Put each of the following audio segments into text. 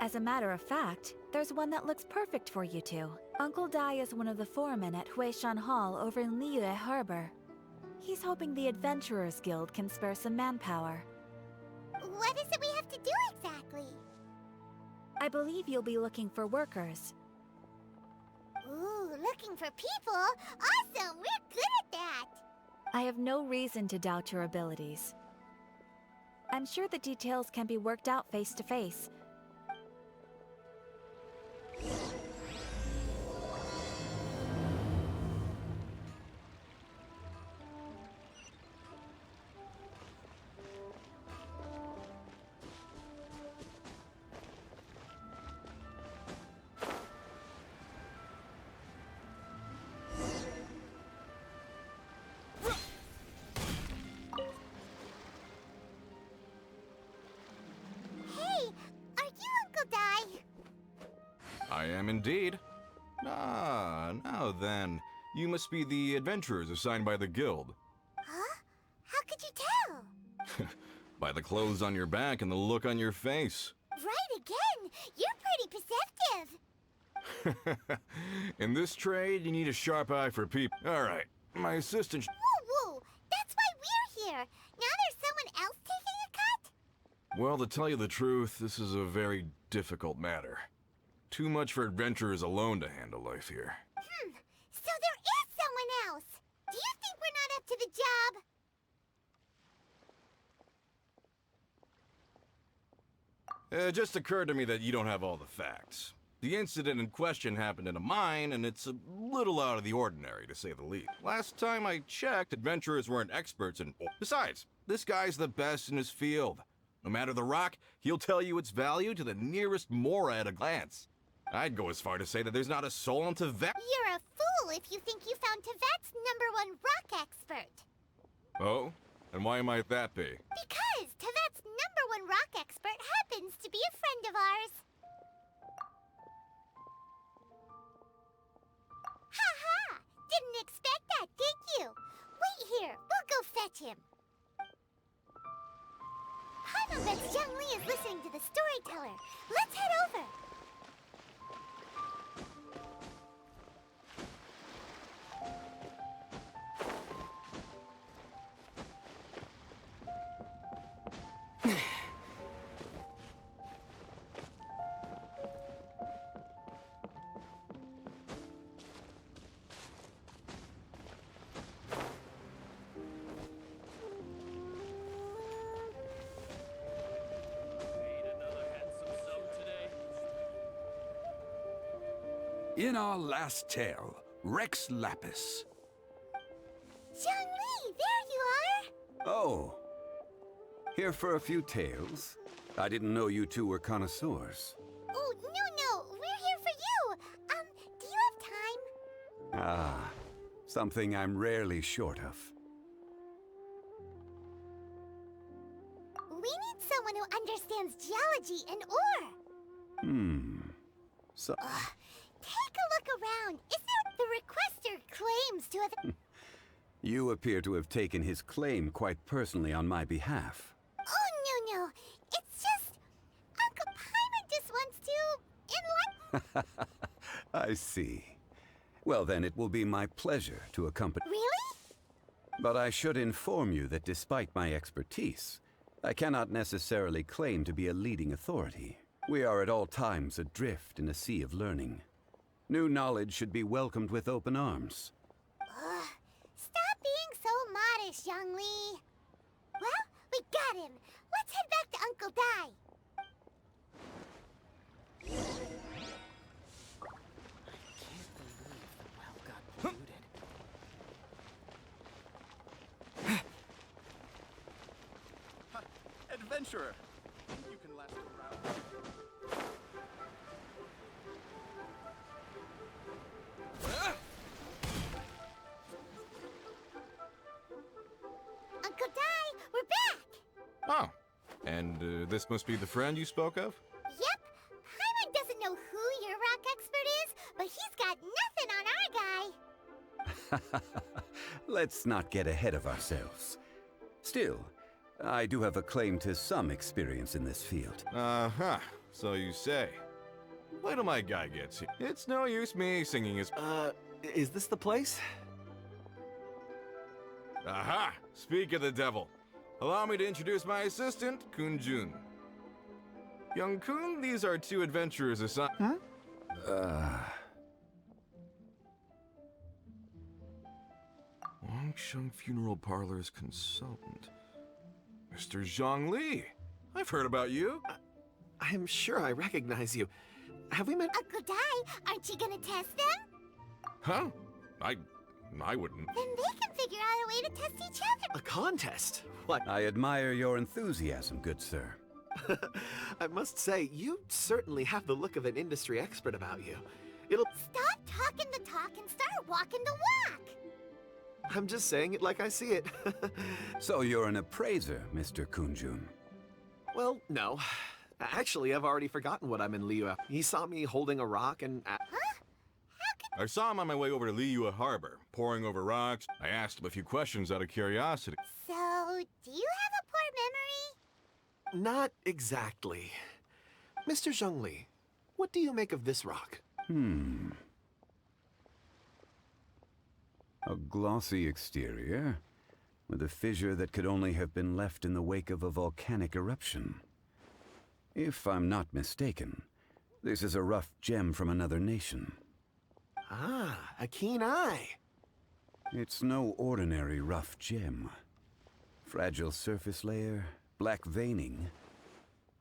As a matter of fact, there's one that looks perfect for you two. Uncle Dai is one of the foremen at Huishan Hall over in Liyue Harbor. He's hoping the Adventurers Guild can spare some manpower. What is it we have to do exactly? I believe you'll be looking for workers. Ooh, looking for people? Awesome! We're good at that! I have no reason to doubt your abilities. I'm sure the details can be worked out face to face. I am indeed. Ah, now then. You must be the adventurers assigned by the guild. Huh? How could you tell? By the clothes on your back and the look on your face. Right again! You're pretty perceptive! In this trade, you need a sharp eye for people. Alright, my assistant... Whoa, whoa! That's why we're here! Now there's someone else taking a cut? Well, to tell you the truth, this is a very difficult matter. Too much for adventurers alone to handle life here. So there is someone else! Do you think we're not up to the job? It just occurred to me that you don't have all the facts. The incident in question happened in a mine, and it's a little out of the ordinary, to say the least. Last time I checked, adventurers weren't experts in... Besides, this guy's the best in his field. No matter the rock, he'll tell you its value to the nearest mora at a glance. I'd go as far to say that there's not a soul on Teyvat. You're a fool if you think you found Teyvat's #1 rock expert. Oh? And why might that be? Because Teyvat's #1 rock expert happens to be a friend of ours. Ha! Didn't expect that, did you? Wait here, we'll go fetch him. Paimon bets Young Lee is listening to the storyteller. Let's head over. In our last tale, Rex Lapis. Young Lee, there you are! Oh. Here for a few tales? I didn't know you two were connoisseurs. Oh, no, we're here for you! Do you have time? Ah, something I'm rarely short of. We need someone who understands geology and ore! So... Take a look around. Is there the requester claims to have... You appear to have taken his claim quite personally on my behalf. Oh, no. It's just... Uncle Paimon just wants to... enlighten... I see. Well, then it will be my pleasure to accompany... Really? But I should inform you that despite my expertise, I cannot necessarily claim to be a leading authority. We are at all times adrift in a sea of learning. New knowledge should be welcomed with open arms. Stop being so modest, Young Lee. Well, we got him. Let's head back to Uncle Dai. Adventurer! You can last around. Uncle Dai, we're back! Oh. And this must be the friend you spoke of? Yep. Paimon doesn't know who your rock expert is, but he's got nothing on our guy. Let's not get ahead of ourselves. Still, I do have a claim to some experience in this field. Uh-huh, so you say. Wait till my guy gets here. It's no use me singing his... Is this the place? Aha! Speak of the devil. Allow me to introduce my assistant, Kun-jun. Young Kun, these are two adventurers assigned... Wangsheng Funeral Parlor's consultant. Mr. Zhongli. I've heard about you. I'm sure I recognize you. Have we met? Uncle Dai, aren't you gonna test them? Huh? I wouldn't. Then they can figure out a way to test each other. A contest? What? I admire your enthusiasm, good sir. I must say, you certainly have the look of an industry expert about you. Stop talking the talk and start walking the walk. I'm just saying it like I see it. So you're an appraiser, Mr. Kun-jun. Well, no. Actually, I've already forgotten what I'm in Liyue. He saw me holding a rock and... I saw him on my way over to Liyue Harbor, poring over rocks. I asked him a few questions out of curiosity. So, do you have a poor memory? Not exactly. Mr. Zhongli, what do you make of this rock? A glossy exterior, with a fissure that could only have been left in the wake of a volcanic eruption. If I'm not mistaken, this is a rough gem from another nation. Ah, a keen eye. It's no ordinary rough gem. Fragile surface layer, black veining.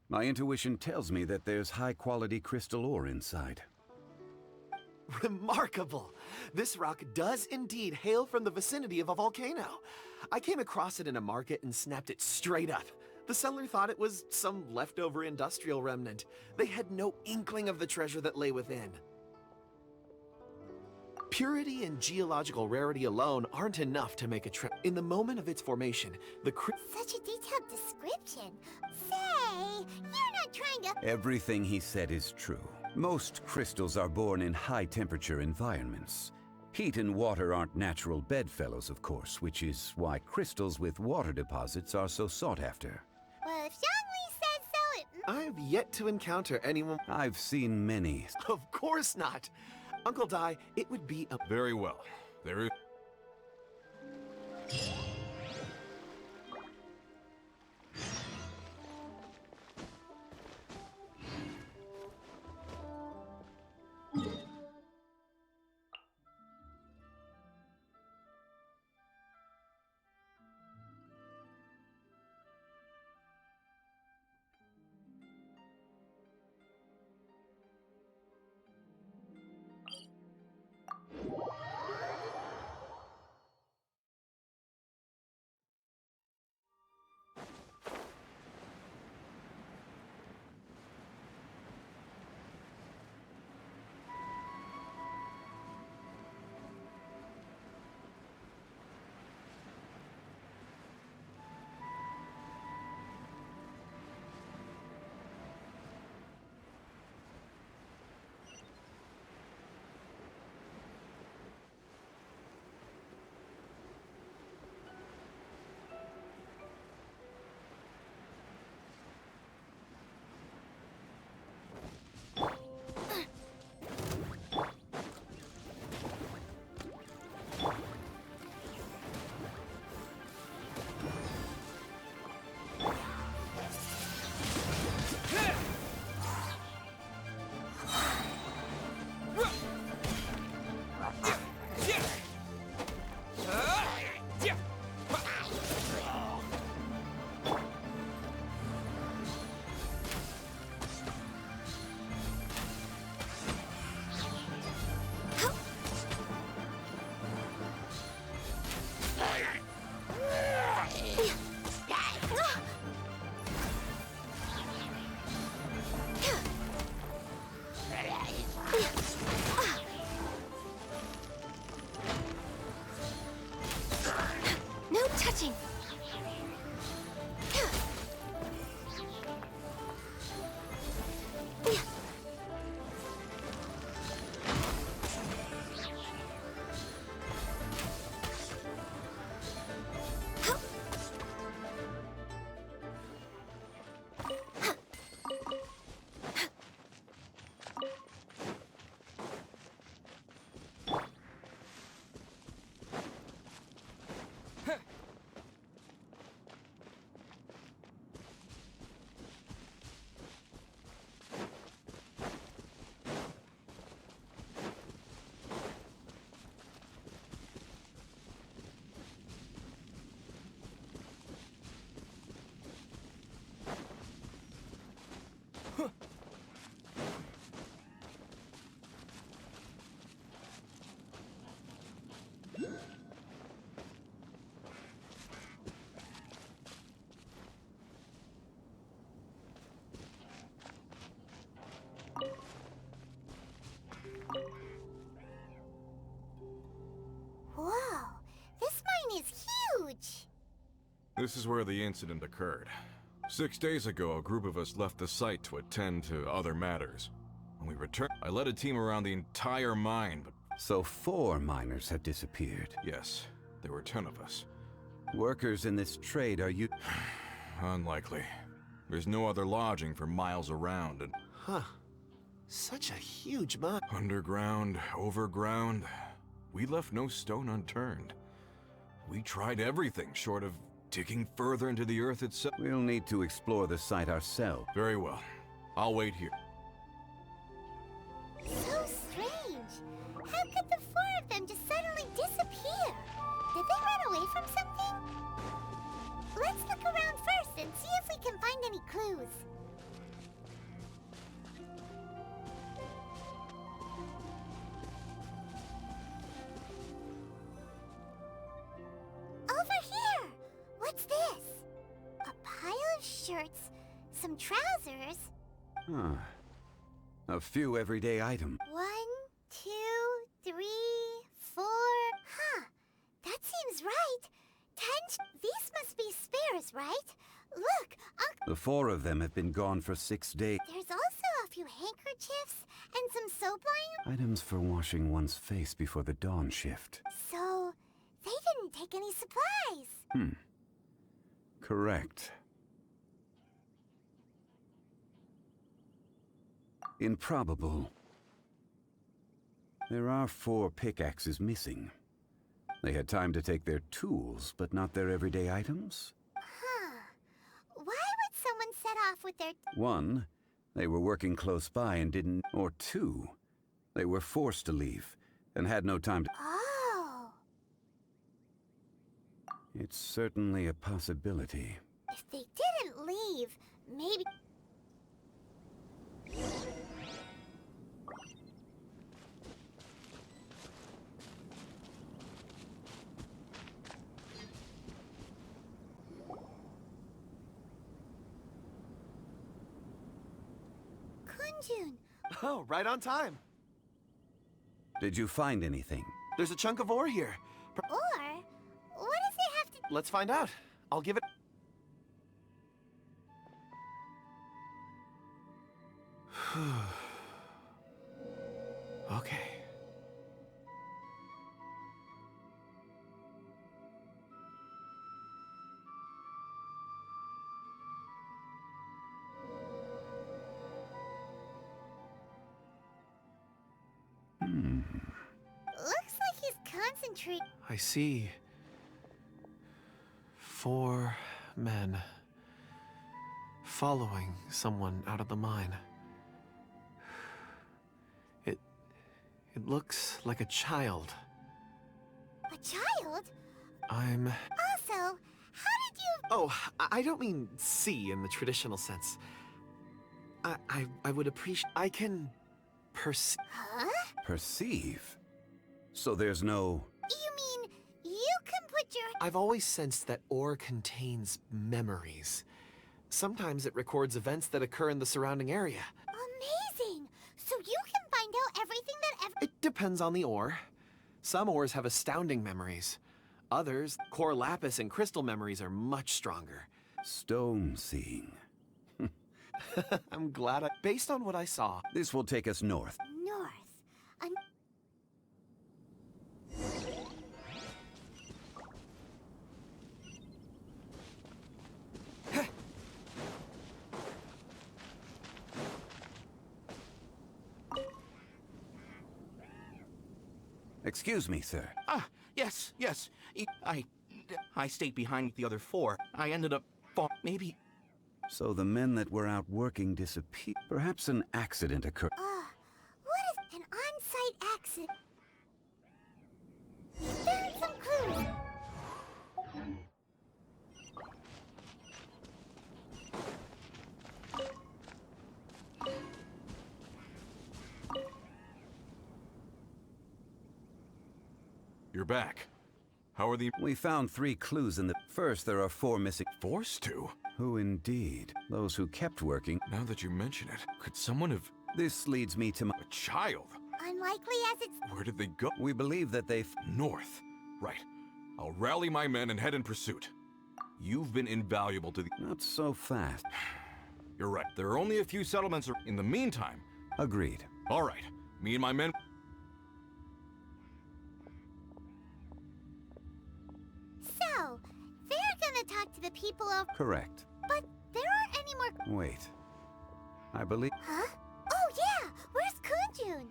My intuition tells me that there's high-quality crystal ore inside. Remarkable! This rock does indeed hail from the vicinity of a volcano. I came across it in a market and snapped it straight up. The seller thought it was some leftover industrial remnant. They had no inkling of the treasure that lay within. Purity and geological rarity alone aren't enough to make a trip. In the moment of its formation, Such a detailed description. Say, you're not trying to... Everything he said is true. Most crystals are born in high-temperature environments. Heat and water aren't natural bedfellows, of course, which is why crystals with water deposits are so sought after. Well, if Zhongli says so, it... I've yet to encounter anyone... I've seen many. Of course not! Uncle Dai, it would be a... Very well. There is... Whoa, this mine is huge! This is where the incident occurred. 6 days ago, a group of us left the site to attend to other matters. When we returned, I led a team around the entire mine, but So 4 miners have disappeared. yes, there were 10 of us. Workers in this trade are you... Unlikely. There's no other lodging for miles around, and Huh. Such a huge mine. underground, overground, we left no stone unturned. We tried everything short of digging further into the earth itself. We'll need to explore the site ourselves. Very well. I'll wait here. So strange. How could the 4 of them just suddenly disappear? Did they run away from something? Let's look around first and see if we can find any clues. Over here! What's this? A pile of shirts, some trousers. Huh. A few everyday items. 1, 2, 3, 4. Huh. That seems right. 10. These must be spares, right? Look, The 4 of them have been gone for 6 days. there's also a few handkerchiefs and some soap lying. Items for washing one's face before the dawn shift. So, they didn't take any supplies. Correct. Improbable. There are 4 pickaxes missing. They had time to take their tools, but not their everyday items? Huh. Why would someone set off with their... 1, they were working close by and didn't... Or 2, they were forced to leave and had no time to... Oh. It's certainly a possibility. If they didn't leave, maybe... Kunjun, Oh, right on time. Did you find anything? There's a chunk of ore here. or what does it have to... Let's find out. I'll give it... Okay. Looks like he's concentrating. I see 4 men following someone out of the mine. It looks like a child. A child? I'm... Also, how did you... Oh, I don't mean see in the traditional sense. I would appreciate... I can perceive... Huh? Perceive? So there's no... You mean you can put your... I've always sensed that ore contains memories. Sometimes it records events that occur in the surrounding area. Amazing! So you can find out everything that ever... It depends on the ore. Some ores have astounding memories. Others, core lapis and crystal memories are much stronger. stone seeing. I'm glad I... Based on what I saw... This will take us north. North. Excuse me, sir. Ah, yes. I stayed behind with the other 4. I ended up maybe... So the men that were out working disappeared. Perhaps an accident occurred. What is an on-site accident? We found some clues. You're back. How are the... We found 3 clues in the... First, there are 4 missing... Forced to? Who indeed? Those who kept working. Now that you mention it, could someone have... This leads me to my... A child? Unlikely as it's... Where did they go? We believe that they've... North. Right. I'll rally my men and head in pursuit. You've been invaluable to the... Not so fast. You're right. There are only a few settlements in the meantime. Agreed. All right. Me and my men... So, they're gonna talk to the people of... Correct. But there aren't any more... Wait. I believe... Huh? Oh yeah! Where's Kunjun?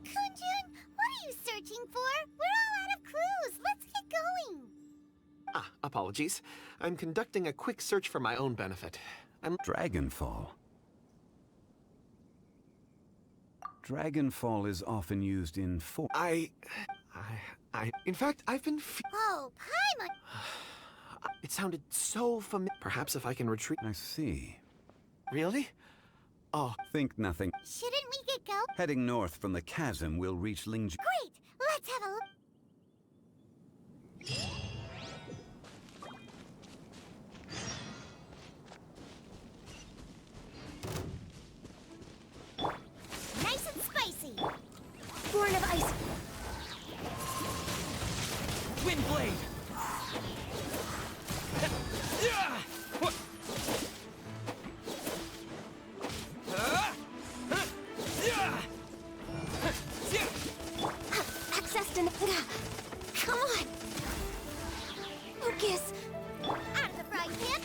Kunjun, what are you searching for? We're all out of clues. Let's get going. Ah, apologies. I'm conducting a quick search for my own benefit. Dragonfall. Dragonfall is often used in In fact, I've been Oh, Paimon! It sounded so familiar. Perhaps if I can retrieve... I see. Really? Oh, Think nothing. Shouldn't we get going? Heading north from the chasm, we'll reach Lingju. Great! Let's have a look. Nice and spicy! Born of ice. Windblade! Access to... Come on! Lucas! Out of the frying pan!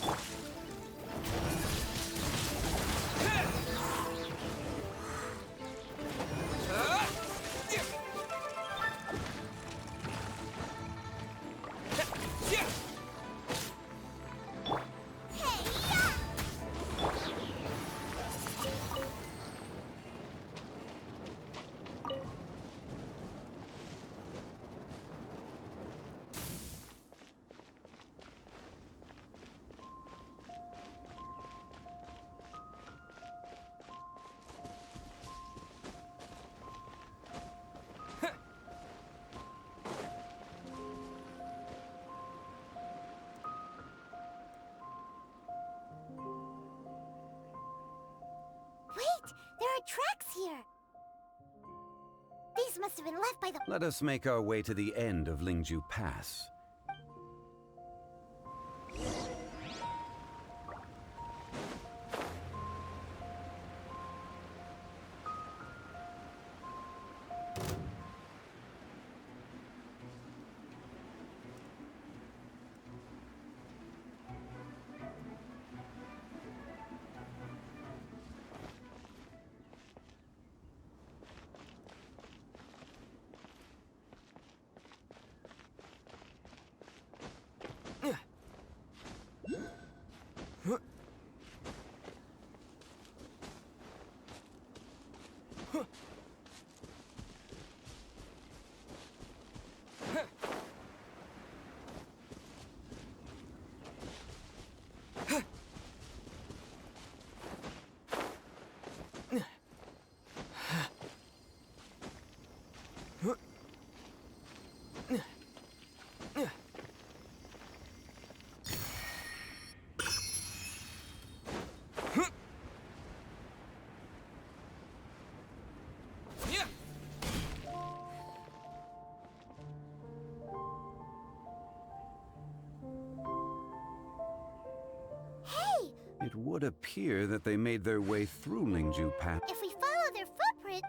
Wait! There are tracks here! These must have been left by the... Let us make our way to the end of Lingju Pass. It would appear that they made their way through Lingju Pass. If we follow their footprint...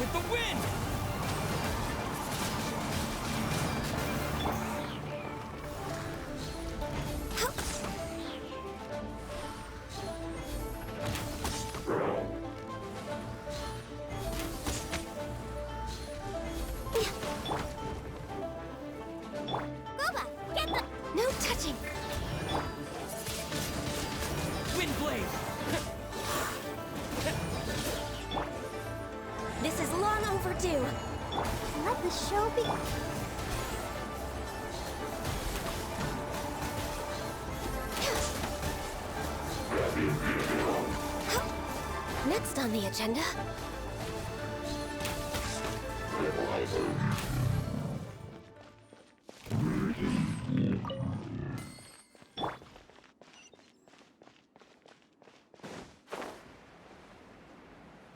with the wind! Boba, get the... No touching. Wind blade! This is long overdue. Let the show be... Next on the agenda...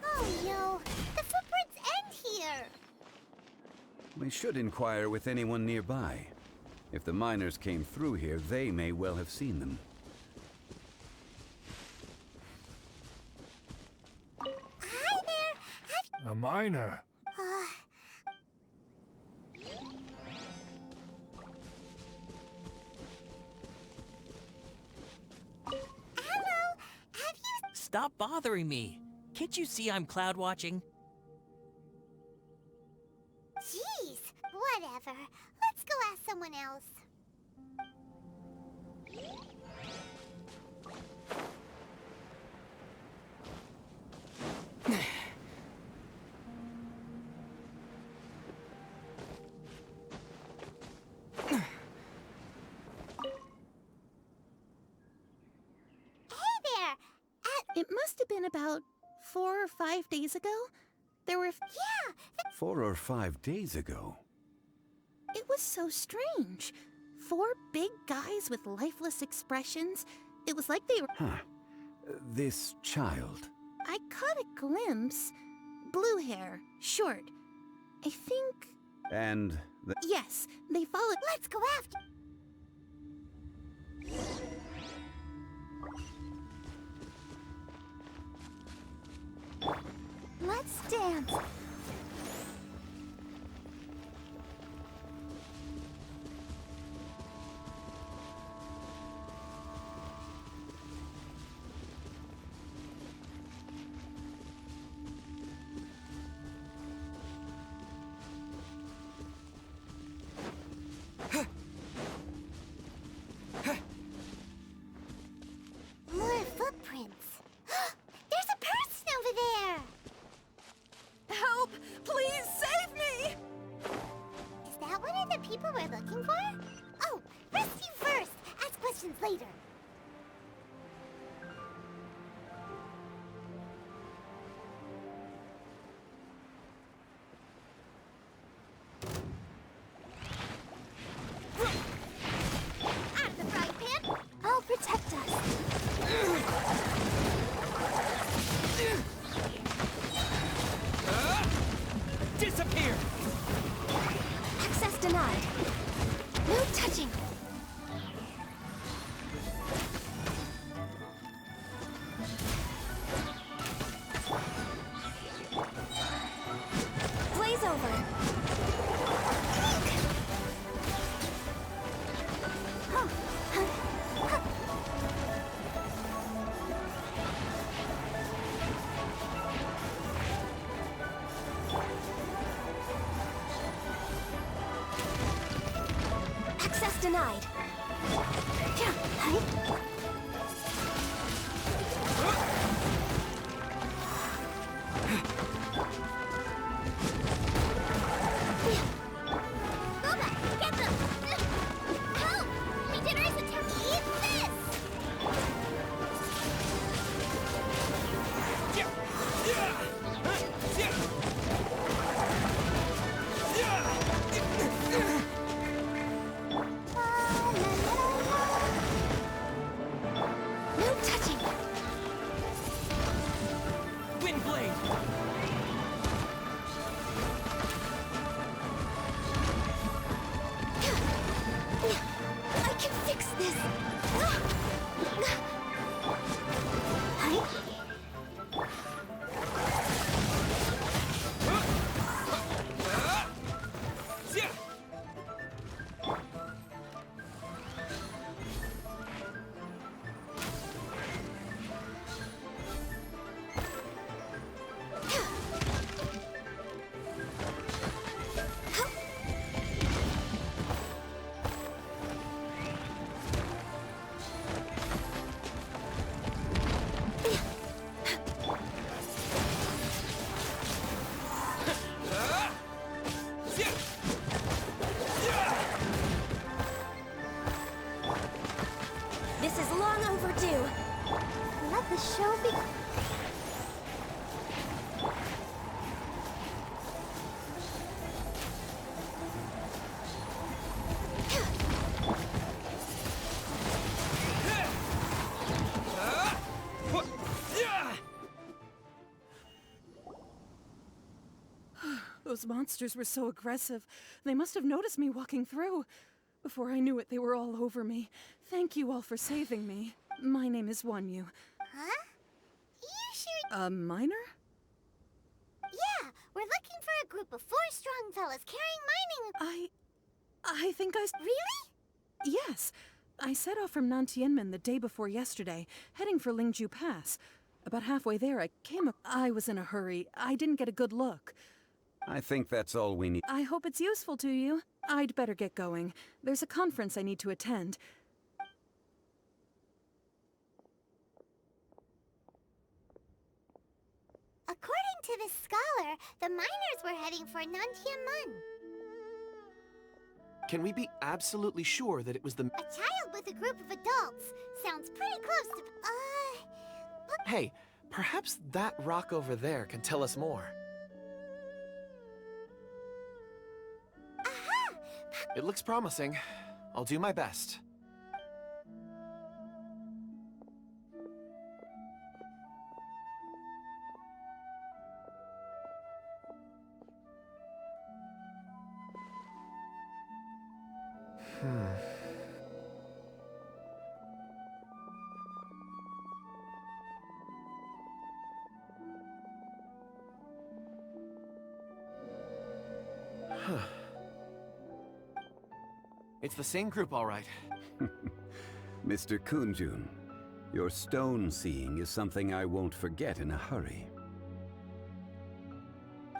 Oh no, the footprints end here. We should inquire with anyone nearby. If the miners came through here, they may well have seen them. Hi there. A miner. Hello. Have you... Stop bothering me. Can't you see I'm cloud watching? Jeez, whatever. Let's go ask someone else. Hey there! It must have been about 4 or 5 days ago. There were... Yeah, 4 or 5 days ago. It was so strange. 4 big guys with lifeless expressions. It was like they were... Huh. This child. I caught a glimpse. Blue hair, short. I think... And Yes, they followed... let's go after... Let's dance. More footprints. There's a person over there. Help! Please save me! Is that one of the people we're looking for? Oh, rescue first. Ask questions later. Out of the frying pan. I'll protect us. Disappear! Access denied. No touching. Blaze over. Access denied. Boba, get them! Help! Regenerate the town. Eat this! No touching. Wind blade! I can fix this. Hi. Those monsters were so aggressive. They must have noticed me walking through. Before I knew it, they were all over me. Thank you all for saving me. My name is Wanyu. Huh? You sure? A minor? Yeah, we're looking for a group of 4 strong fellas carrying mining. I think I... Really? Yes. I set off from Nantianmen the day before yesterday, heading for Lingju Pass. About halfway there, I was in a hurry. I didn't get a good look. I think that's all we need. I hope it's useful to you. I'd better get going. There's a conference I need to attend. According to this scholar, the miners were heading for Nantianmen. Can we be absolutely sure that it was the... A child with a group of adults. Sounds pretty close to... Hey, perhaps that rock over there can tell us more. Aha! It looks promising. I'll do my best. It's the same group, all right. Mr. Kunjun, your stone seeing is something I won't forget in a hurry.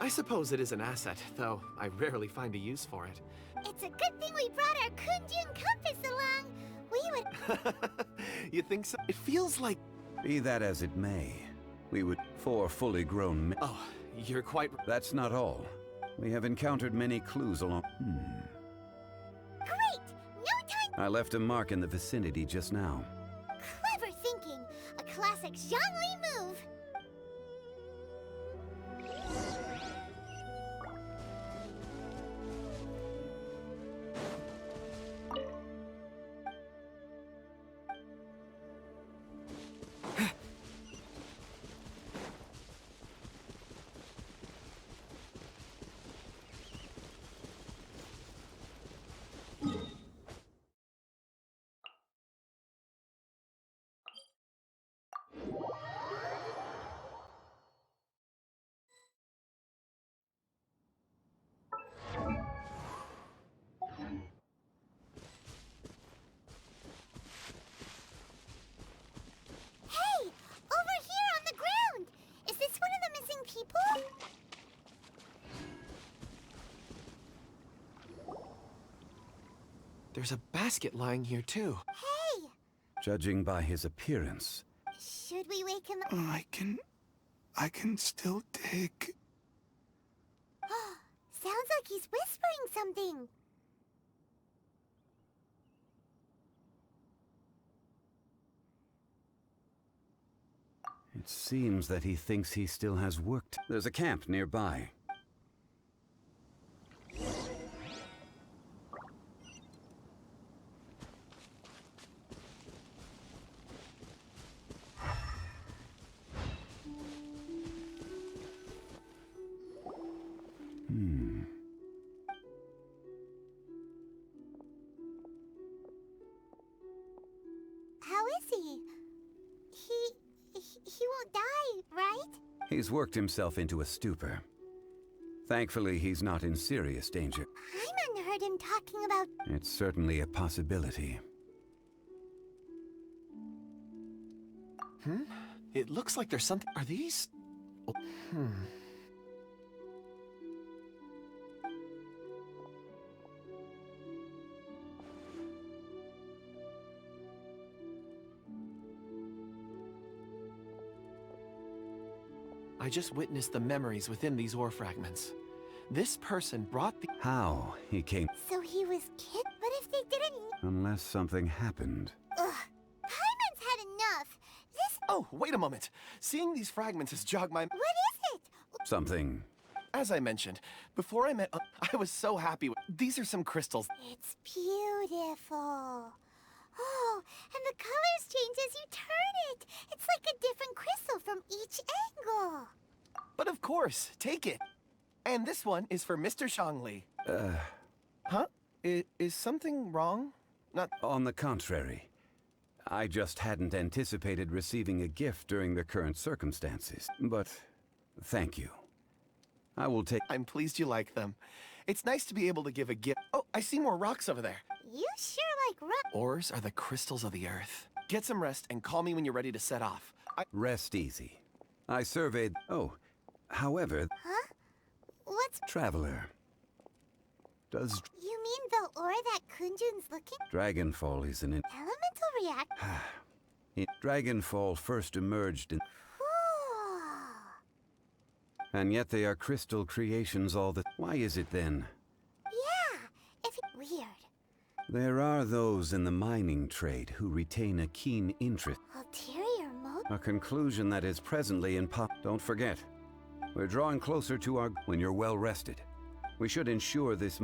I suppose it is an asset, though I rarely find a use for it. It's a good thing we brought our Kunjun compass along. We would... You think so? It feels like... Be that as it may, we would... 4 fully grown men... Oh, you're quite... That's not all. We have encountered many clues along... Great! No time... I left a mark in the vicinity just now. Clever thinking. A classic Zhongli move. Hey! Over here on the ground! Is this one of the missing people? There's a basket lying here, too. Hey! Judging by his appearance, Should we wake him up? I can still dig. Sounds like he's whispering something. it seems that he thinks he still has work to... There's a camp nearby. How is he? He won't die, right? He's worked himself into a stupor. Thankfully, he's not in serious danger. Hyman heard him talking about... It's certainly a possibility. It looks like there's something... Are these... Oh, I just witnessed the memories within these ore fragments. This person brought the... How he came... So he was kid? But if they didn't... Unless something happened. Ugh. Hyman's had enough. This... Oh, wait a moment. Seeing these fragments has jogged my... What is it? Something... As I mentioned, before I met... I was so happy with... These are some crystals. It's beautiful. Oh, and the colors change as you turn it. It's like a different crystal from each angle. But of course, take it. And this one is for Mr. Shangli. Huh? Is something wrong? Not... On the contrary. I just hadn't anticipated receiving a gift during the current circumstances. But thank you. I will take... I'm pleased you like them. It's nice to be able to give a gift. Oh, I see more rocks over there. You sure like rock. Ores are the crystals of the earth. Get some rest and call me when you're ready to set off. Rest easy. I surveyed... Oh, however... Huh? What's... Traveler. Does... You mean the ore that Kunjun's looking? Dragonfall is an... Elemental react... Dragonfall first emerged in... And yet they are crystal creations all the... Why is it then? Yeah, if it's weird. There are those in the mining trade who retain a keen interest. Ulterior motive? A conclusion that is presently in pop... Don't forget, we're drawing closer to our... When you're well rested, we should ensure this...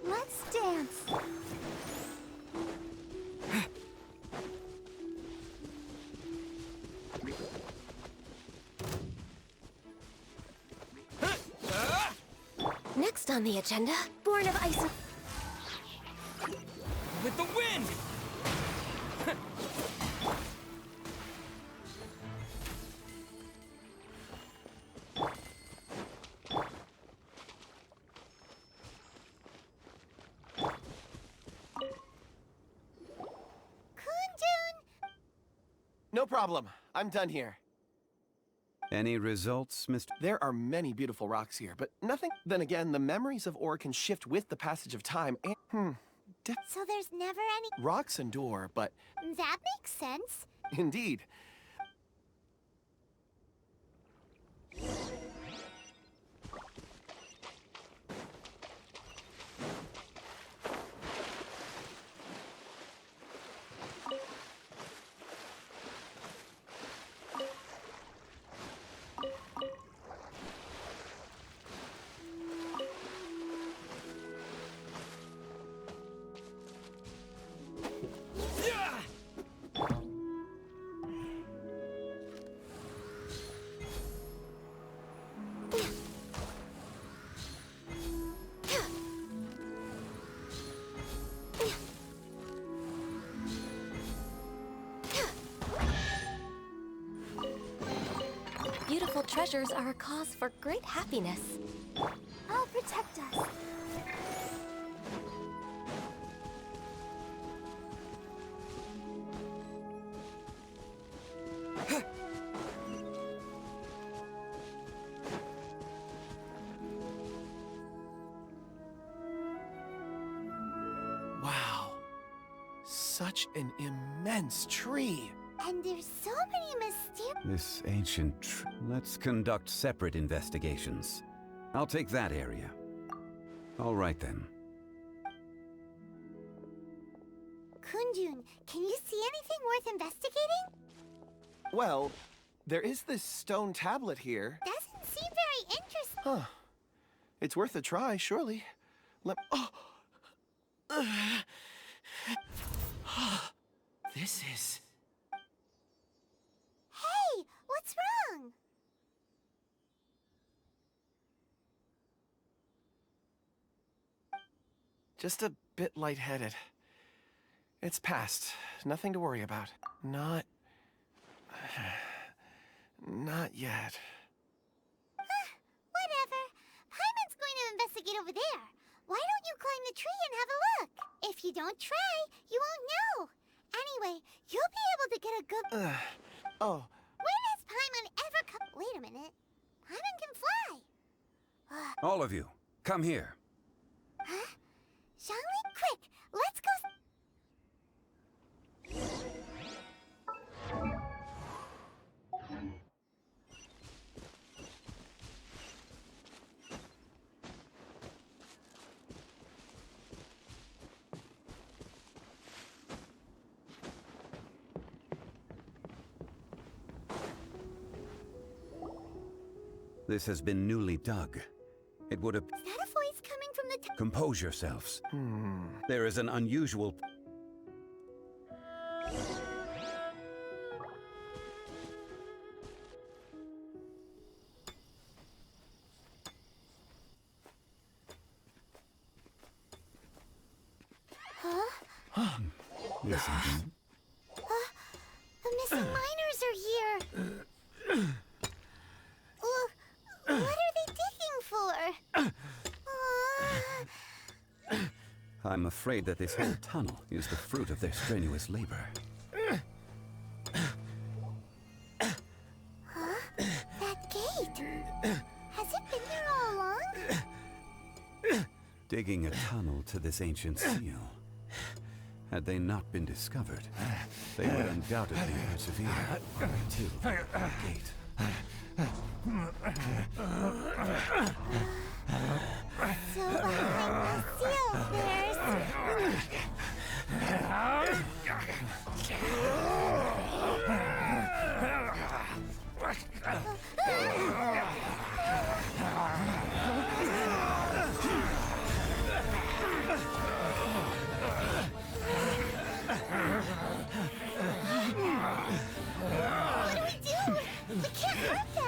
Let's dance. Next on the agenda, Born of Ice. With the wind! Kunjun! No problem. I'm done here. Any results, Mr.? There are many beautiful rocks here, but nothing... Then again, the memories of ore can shift with the passage of time and... So there's never any... Rocks endure, but... That makes sense. Indeed. Beautiful treasures are a cause for great happiness. I'll protect us. Wow. Such an immense tree. And there's so many mysterious... This ancient... Let's conduct separate investigations. I'll take that area. All right, then. Kunjun, can you see anything worth investigating? Well, there is this stone tablet here. Doesn't seem very interesting. Huh. It's worth a try, surely. Let... Oh! This is... Hey, what's wrong? Just a bit lightheaded. It's past. Nothing to worry about. Not yet. Whatever. Paimon's going to investigate over there. Why don't you climb the tree and have a look? If you don't try, you won't know. Anyway, you'll be able to get a good... Oh. When has Paimon ever come... Wait a minute. Paimon can fly. All of you, come here. Huh? Xiangli, quick, let's go... This has been newly dug. It would have... Is that a voice coming from the Compose yourselves. There is an unusual... Listen. The missing miners are here. What are they digging for? I'm afraid that this whole tunnel is the fruit of their strenuous labor. That gate. Has it been there all along? Digging a tunnel to this ancient seal. Had they not been discovered, they would undoubtedly persevere until the gate. So behind the seal, there's... What do we do? We can't hurt them.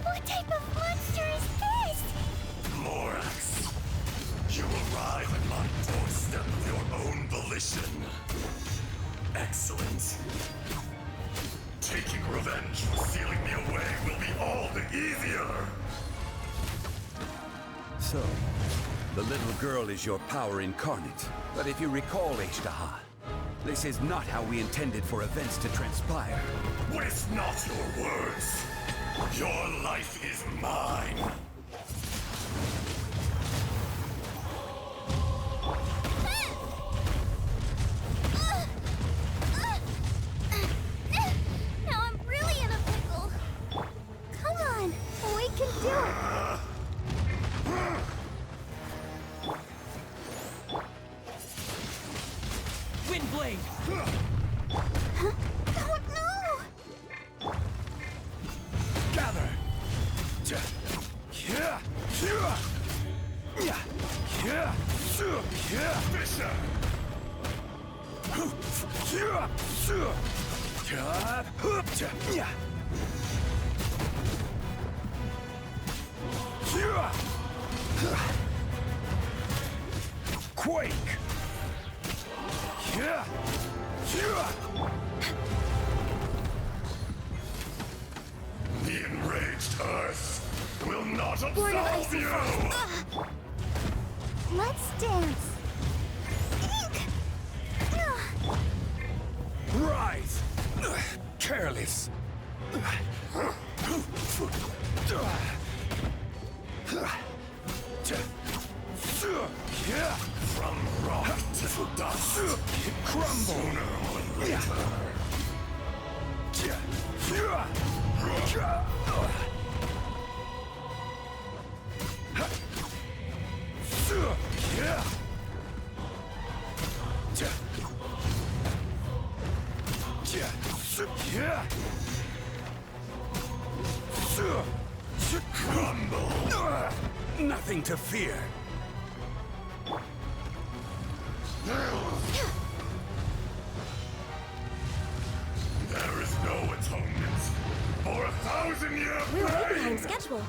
What type of monster is this? Morax, you arrive at my doorstep of your own volition. Excellent. Taking revenge for sealing me away will be all the easier. So, the little girl is your power incarnate. But if you recall, Ishtaha, this is not how we intended for events to transpire. Waste not your words. Your life is mine. Now I'm really in a pickle. Come on, we can do it. Windblade! Don't know. Gather. Fisher. Quake! The enraged Earth will not Lord of absolve Icy you! Frost. Let's dance. Ink. Rise! Careless! From rock to dust, Crumble! sooner or later. Crumble! Nothing to fear. There is no atonement for 1,000-year We're way pain! behind schedule.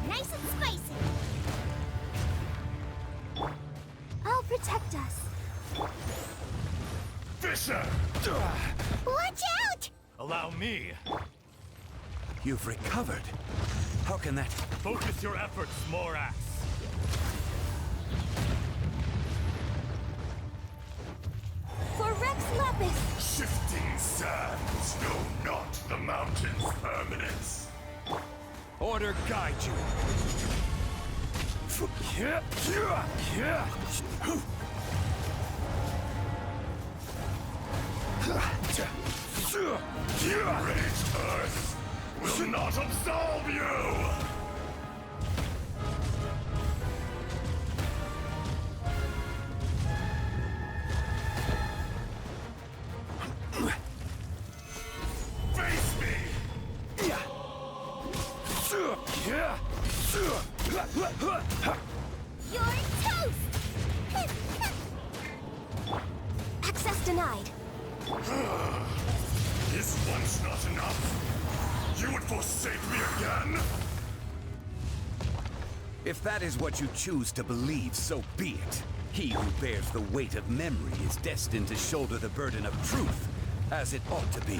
Nice and spicy. I'll protect us. Fisher! Watch out! Allow me. You've recovered. How can that... Focus your efforts, Morax. For Rex Lapis! Shifting sands know not the mountain's permanence. Order guide you. Enraged Earth will not absolve you! Face me! You're toast! Access denied. Is once not enough? You would forsake me again? If that is what you choose to believe, so be it. He who bears the weight of memory is destined to shoulder the burden of truth, as it ought to be.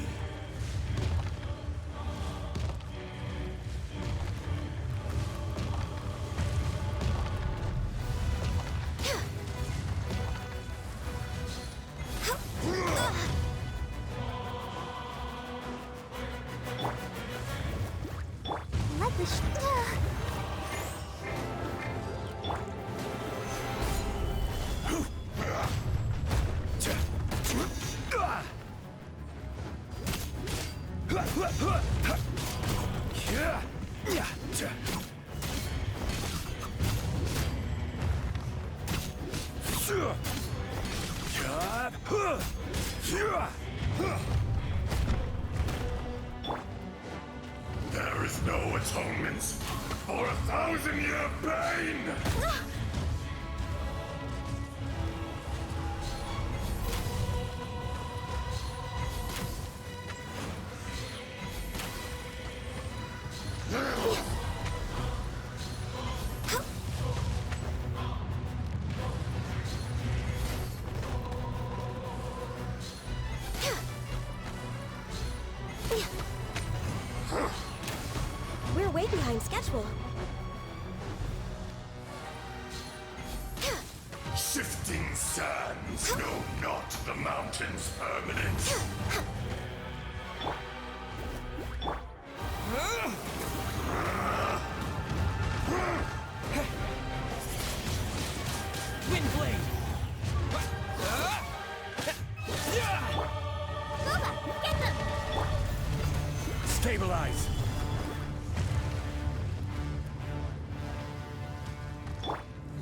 Let the There is no atonement for 1,000-year pain! We're way behind schedule. Shifting sands know not the mountain's permanence. Windblade! Lola, get them! Stabilize.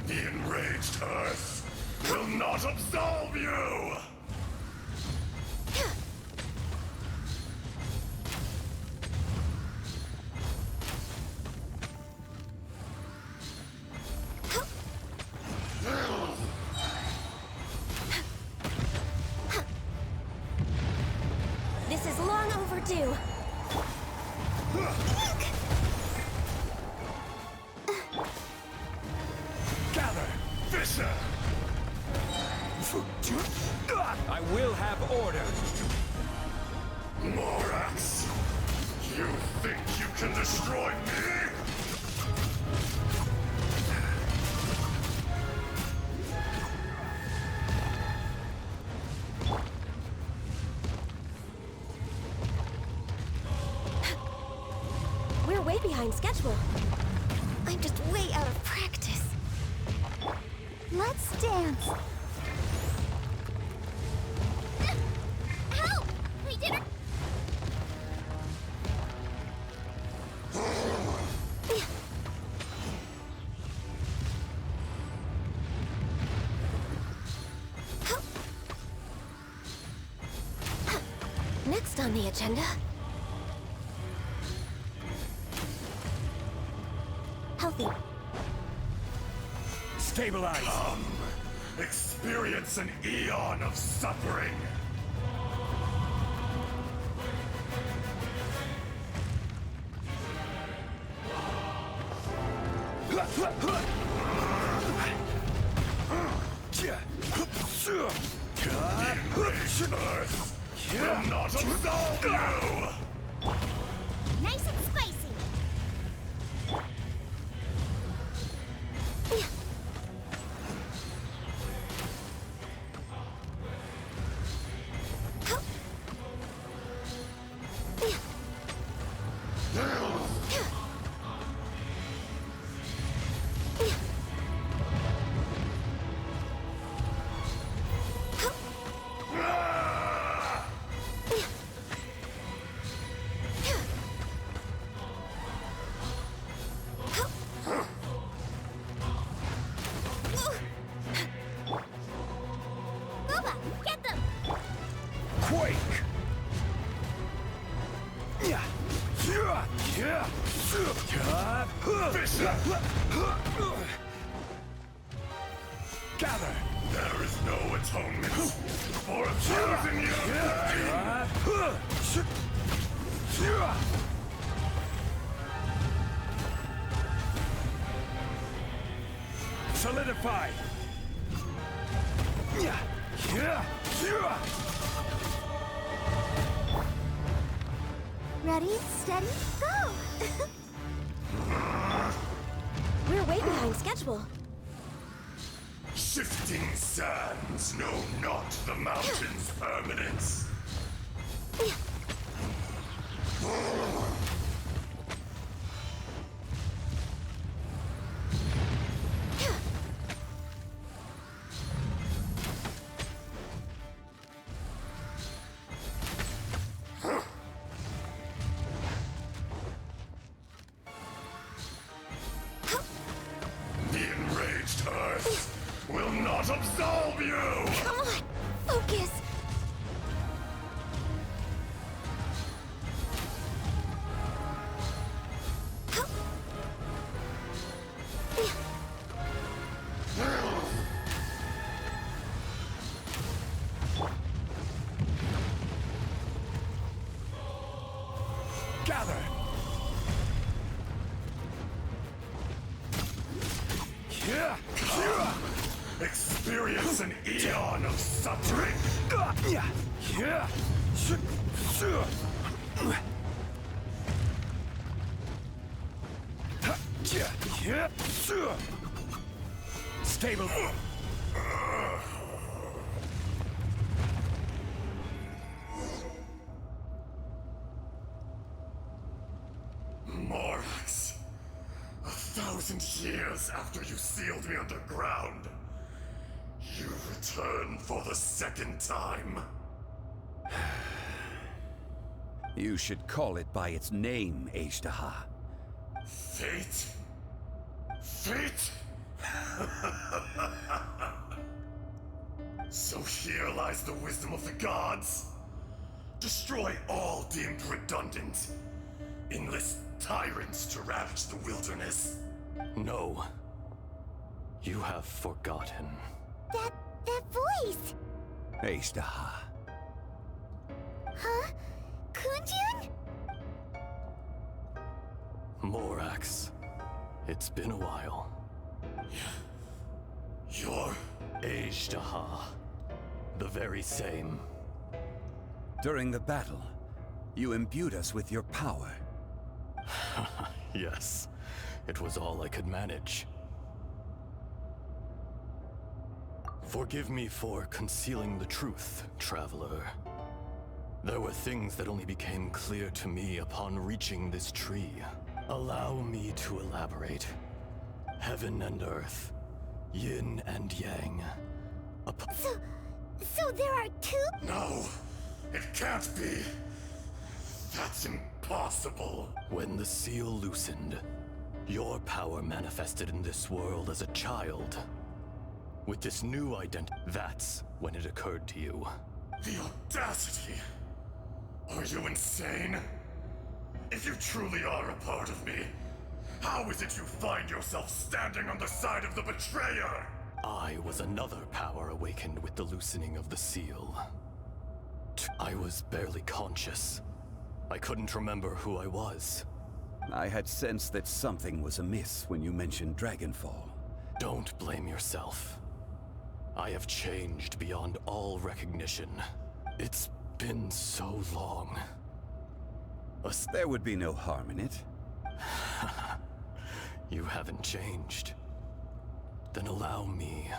The enraged Earth will not absolve you! This is long overdue. Gather. Fisher! I will have order. Morax! You think you can destroy me? We're way behind schedule. I'm just way out of practice. Let's dance. Help! We did it! Next on the agenda. Healthy. Stabilize. Come, experience an eon of suffering. Enraged Earth will not absolve you! Nice and spicy. Boba, get them! Quake! Gather! There is no atonement for accusing you! Solidify! Ready, steady, go! We're way behind schedule. Shifting sands know not the mountain's permanence. The enraged Earth will not absolve you! Come on, focus. Gather! Experience an eon of suffering! Stable. Morax, 1,000 years after you sealed me underground, you return for the second time. You should call it by its name, Ashtaha. Fate? Fate? So here lies the wisdom of the gods. Destroy all deemed redundant. Enlist tyrants to ravage the wilderness. No. You have forgotten. That voice! Ashtaha. Huh? Kunjun? Morax. It's been a while. You're... Ashtaha. The very same. During the battle, you imbued us with your power. Yes. It was all I could manage. Forgive me for concealing the truth, traveler. There were things that only became clear to me upon reaching this tree. Allow me to elaborate. Heaven and earth, yin and yang. So there are two? No, it can't be. That's impossible. When the seal loosened, your power manifested in this world as a child. With this new identity, that's when it occurred to you. The audacity! Are you insane? If you truly are a part of me, how is it you find yourself standing on the side of the betrayer? I was another power awakened with the loosening of the seal. I was barely conscious. I couldn't remember who I was. I had sensed that something was amiss when you mentioned Dragonfall. Don't blame yourself. I have changed beyond all recognition. It's been so long. There would be no harm in it. You haven't changed. Then allow me.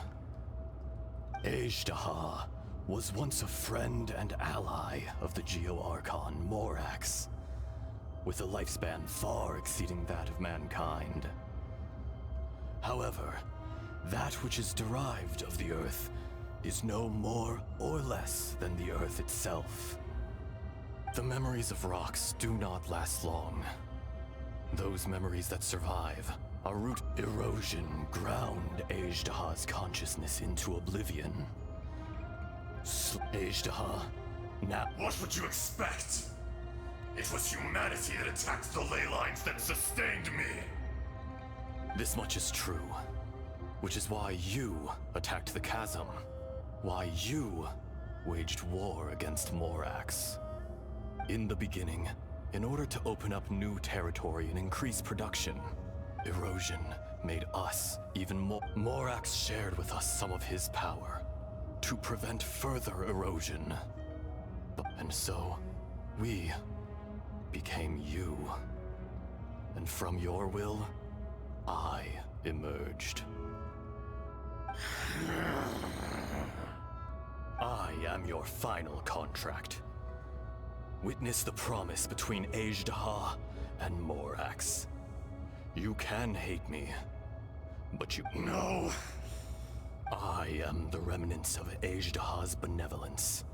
Ajdaha was once a friend and ally of the Geo-Archon Morax, with a lifespan far exceeding that of mankind. However, that which is derived of the Earth is no more or less than the Earth itself. The memories of rocks do not last long. Those memories that survive are root erosion ground Ajdaha's consciousness into oblivion. Ajdaha, now— What would you expect? It was humanity that attacked the ley lines that sustained me. This much is true, which is why you attacked the chasm. Why you waged war against Morax. In the beginning, in order to open up new territory and increase production, erosion made us even more. Morax shared with us some of his power to prevent further erosion. And so, we became you. And from your will, I emerged. I am your final contract. Witness the promise between Ajdaha and Morax. You can hate me, but you— No! I am the remnants of Ajdaha's benevolence.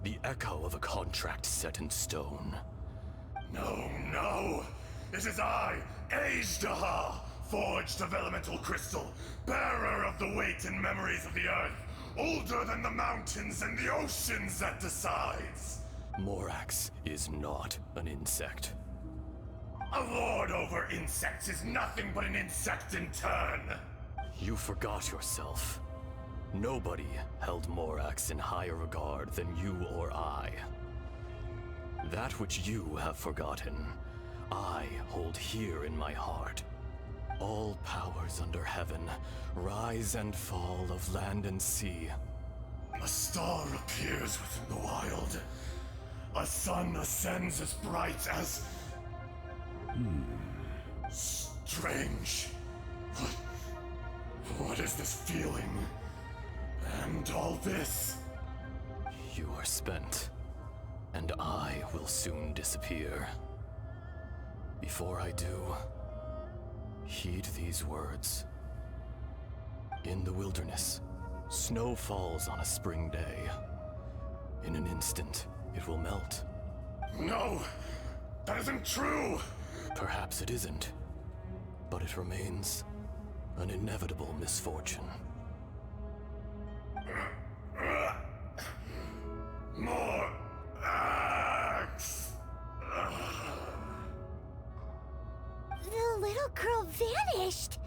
The echo of a contract set in stone. No, no! It is I, Ajdaha, forged of elemental crystal, bearer of the weight and memories of the earth, older than the mountains and the oceans that decides. Morax is not an insect. A lord over insects is nothing but an insect in turn. You forgot yourself. Nobody held Morax in higher regard than you or I. That which you have forgotten, I hold here in my heart. All powers under heaven, rise and fall of land and sea. A star appears within the wild. A sun ascends as bright as... Strange. What is this feeling? And all this? You are spent, and I will soon disappear. Before I do, heed these words. In the wilderness, snow falls on a spring day. In an instant, it will melt. No! That isn't true! Perhaps it isn't, but it remains an inevitable misfortune. More axe! The little girl vanished!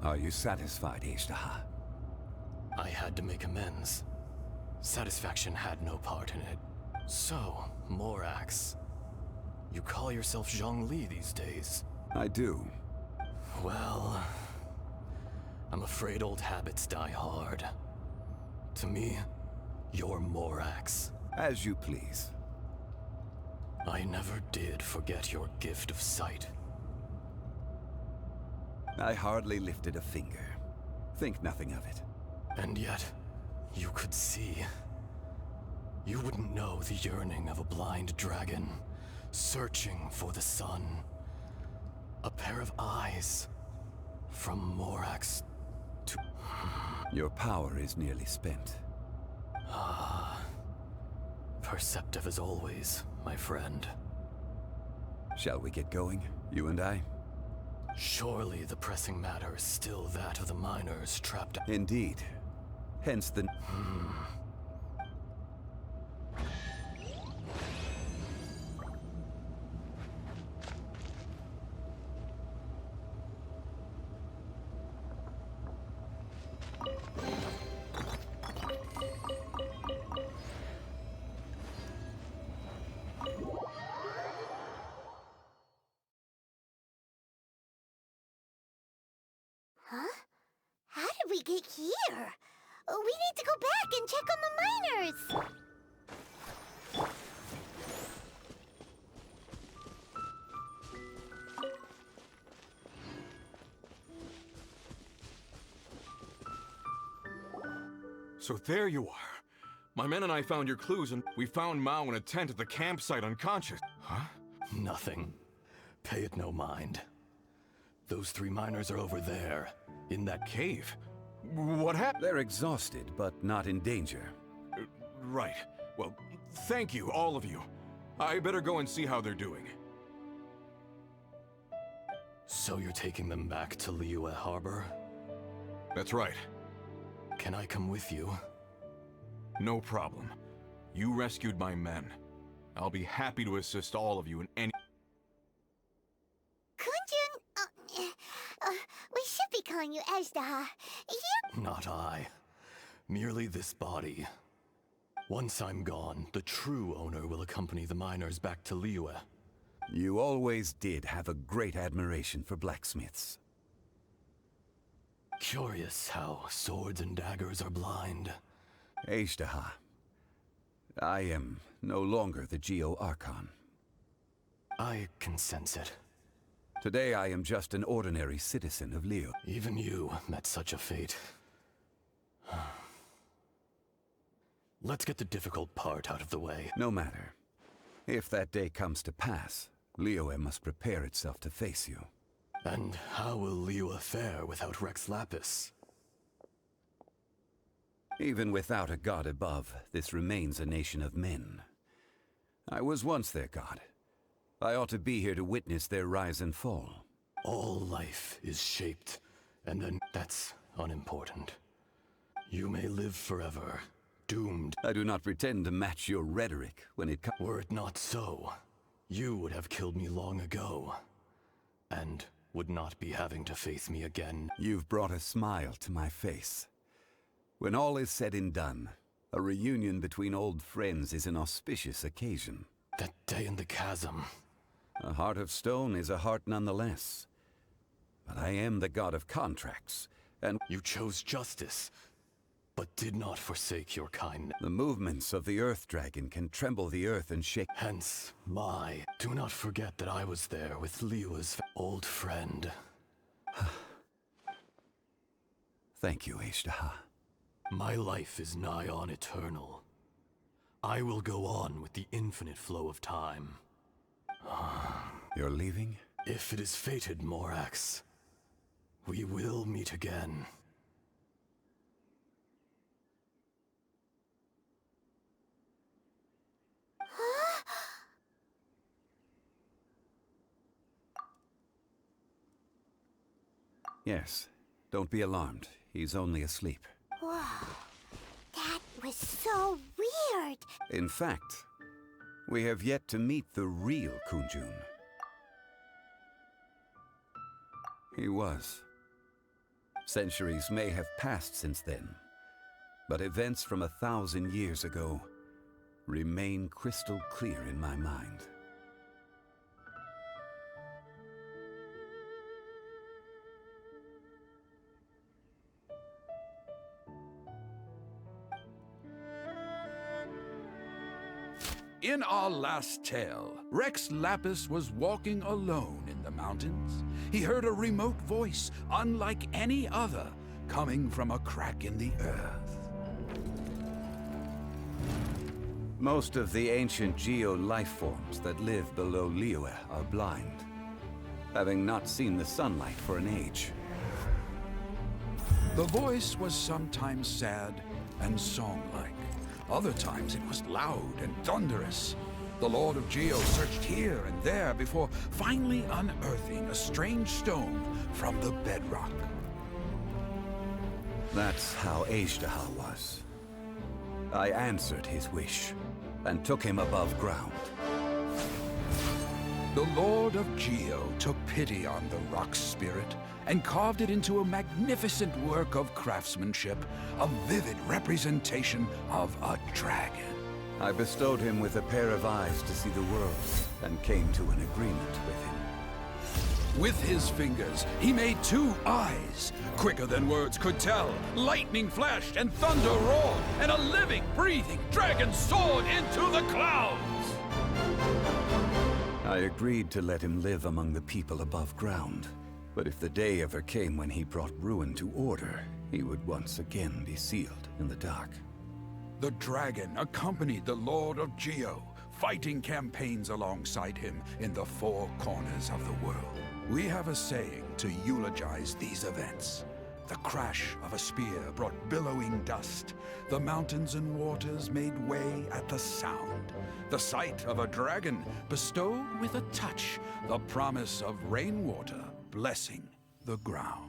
Are you satisfied, Ajdaha? I had to make amends. Satisfaction had no part in it. So, Morax, you call yourself Zhongli these days? I do. Well, I'm afraid old habits die hard. To me, you're Morax. As you please. I never did forget your gift of sight. I hardly lifted a finger. Think nothing of it. And yet, you could see. You wouldn't know the yearning of a blind dragon, searching for the sun. A pair of eyes. From Morax to... Your power is nearly spent. Perceptive as always, my friend. Shall we get going, you and I? Surely the pressing matter is still that of the miners trapped... Indeed. Hence the... we get here? We need to go back and check on the miners! So there you are. My men and I found your clues, and we found Mao in a tent at the campsite unconscious. Huh? Nothing. Pay it no mind. Those 3 miners are over there, in that Cave? What happened? They're exhausted, but not in danger. Right. Well, thank you, all of you. I better go and see how they're doing. So you're taking them back to Liyue Harbor? That's right. Can I come with you? No problem. You rescued my men. I'll be happy to assist all of you in any... Kunjun, we should be calling you Ajdaha. Not I. Merely this body. Once I'm gone, the true owner will accompany the miners back to Liyue. You always did have a great admiration for blacksmiths. Curious how swords and daggers are blind. Ajdaha, I am no longer the Geo-Archon. I can sense it. Today I am just an ordinary citizen of Liyue. Even you met such a fate. Let's get the difficult part out of the way. No matter. If that day comes to pass, Liyue must prepare itself to face you. And how will Liyue fare without Rex Lapis? Even without a god above, this remains a nation of men. I was once their god. I ought to be here to witness their rise and fall. All life is shaped, and then that's unimportant. You may live forever, doomed. I do not pretend to match your rhetoric when it comes. Were it not so, you would have killed me long ago, and would not be having to face me again. You've brought a smile to my face. When all is said and done, a reunion between old friends is an auspicious occasion. That day in the chasm. A heart of stone is a heart nonetheless. But I am the god of contracts, and you chose justice, but did not forsake your kindness. The movements of the Earth Dragon can tremble the earth and shake. Hence, my. Do not forget that I was there with Liyue's old friend. Thank you, Ajdaha. My life is nigh on eternal. I will go on with the infinite flow of time. You're leaving? If it is fated, Morax, we will meet again. Yes. Don't be alarmed. He's only asleep. Whoa. That was so weird. In fact, we have yet to meet the real Kunjun. He was. Centuries may have passed since then, but events from 1,000 years ago remain crystal clear in my mind. In our last tale, Rex Lapis was walking alone in the mountains. He heard a remote voice, unlike any other, coming from a crack in the earth. Most of the ancient geo-life forms that live below Liyue are blind, having not seen the sunlight for an age. The voice was sometimes sad and song-like. Other times it was loud and thunderous. The Lord of Geo searched here and there before finally unearthing a strange stone from the bedrock. That's how Ajdaha was. I answered his wish and took him above ground. The Lord of Geo took pity on the rock spirit and carved it into a magnificent work of craftsmanship, a vivid representation of a dragon. I bestowed him with a pair of eyes to see the world and came to an agreement with him. With his fingers, he made 2 eyes, quicker than words could tell. Lightning flashed and thunder roared, and a living, breathing dragon soared into the clouds. I agreed to let him live among the people above ground. But if the day ever came when he brought ruin to order, he would once again be sealed in the dark. The dragon accompanied the Lord of Geo, fighting campaigns alongside him in the 4 corners of the world. We have a saying to eulogize these events. The crash of a spear brought billowing dust. The mountains and waters made way at the sound. The sight of a dragon bestowed with a touch the promise of rainwater blessing the ground.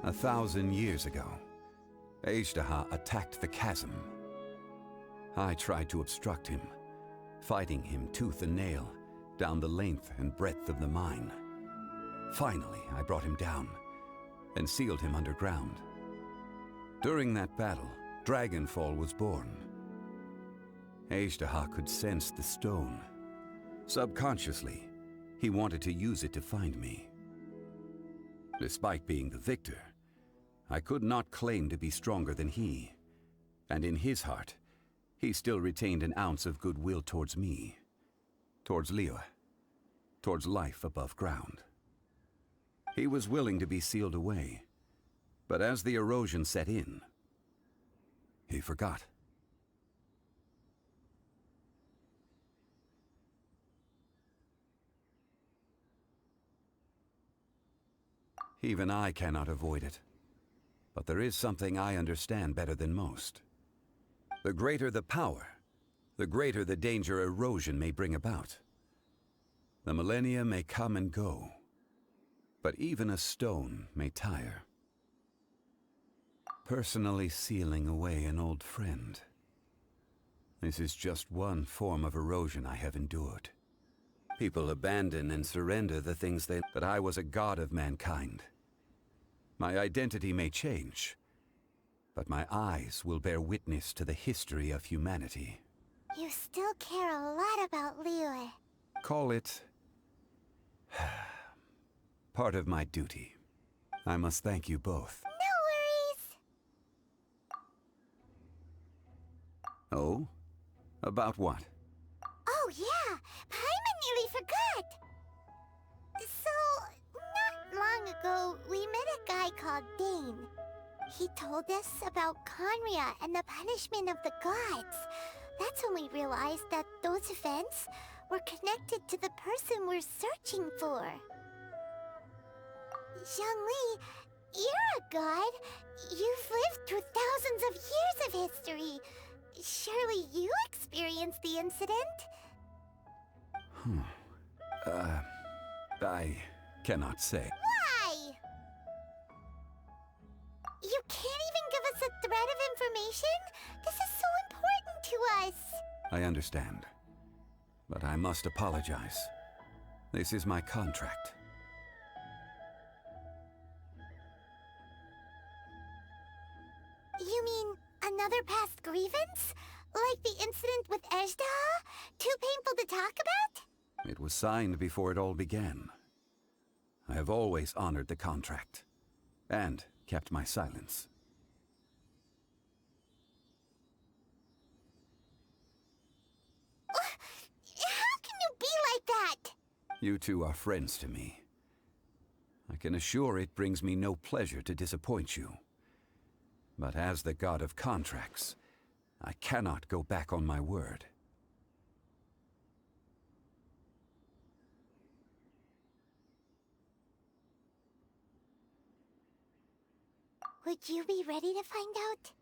A 1,000 years ago, Ajdaha attacked the chasm. I tried to obstruct him, fighting him tooth and nail down the length and breadth of the mine. Finally, I brought him down and sealed him underground. During that battle, Dragonfall was born. Ajdaha could sense the stone. Subconsciously, he wanted to use it to find me. Despite being the victor, I could not claim to be stronger than he, and in his heart, he still retained an ounce of goodwill towards me, towards Liyue, towards life above ground. He was willing to be sealed away, but as the erosion set in, he forgot. Even I cannot avoid it. But there is something I understand better than most. The greater the power, the greater the danger erosion may bring about. The millennia may come and go, but even a stone may tire. Personally sealing away an old friend. This is just one form of erosion I have endured. People abandon and surrender the things they... But I was a god of mankind. My identity may change, but my eyes will bear witness to the history of humanity. You still care a lot about Liyue. Call it... part of my duty. I must thank you both. No worries. Oh? About what? Oh yeah, Paimon nearly forgot. So, not long ago, we met a guy called Dane. He told us about Conria and the punishment of the gods. That's when we realized that those events were connected to the person we're searching for. Zhongli, you're a god. You've lived through thousands of years of history. Surely you experienced the incident? I cannot say. Why? You can't even give us a thread of information? This is so important to us. I understand. But I must apologize. This is my contract. You mean another past grievance? Like the incident with Ajdaha? Too painful to talk about? It was signed before it all began. I have always honored the contract. And kept my silence. How can you be like that? You two are friends to me. I can assure it brings me no pleasure to disappoint you. But as the god of contracts, I cannot go back on my word. Would you be ready to find out?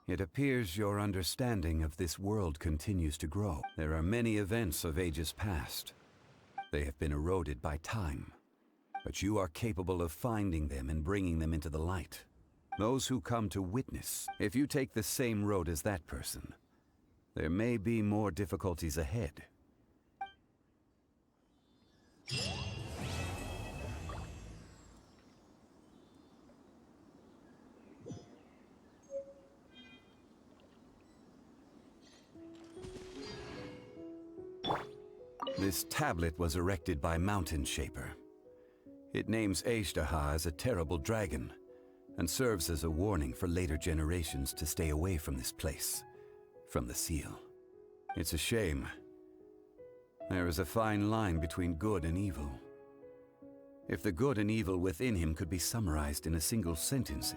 It appears your understanding of this world continues to grow. There are many events of ages past. They have been eroded by time. But you are capable of finding them and bringing them into the light. Those who come to witness, if you take the same road as that person, there may be more difficulties ahead. This tablet was erected by Mountain Shaper. It names Ashtaha as a terrible dragon, and serves as a warning for later generations to stay away from this place, from the seal. It's a shame. There is a fine line between good and evil. If the good and evil within him could be summarized in a single sentence,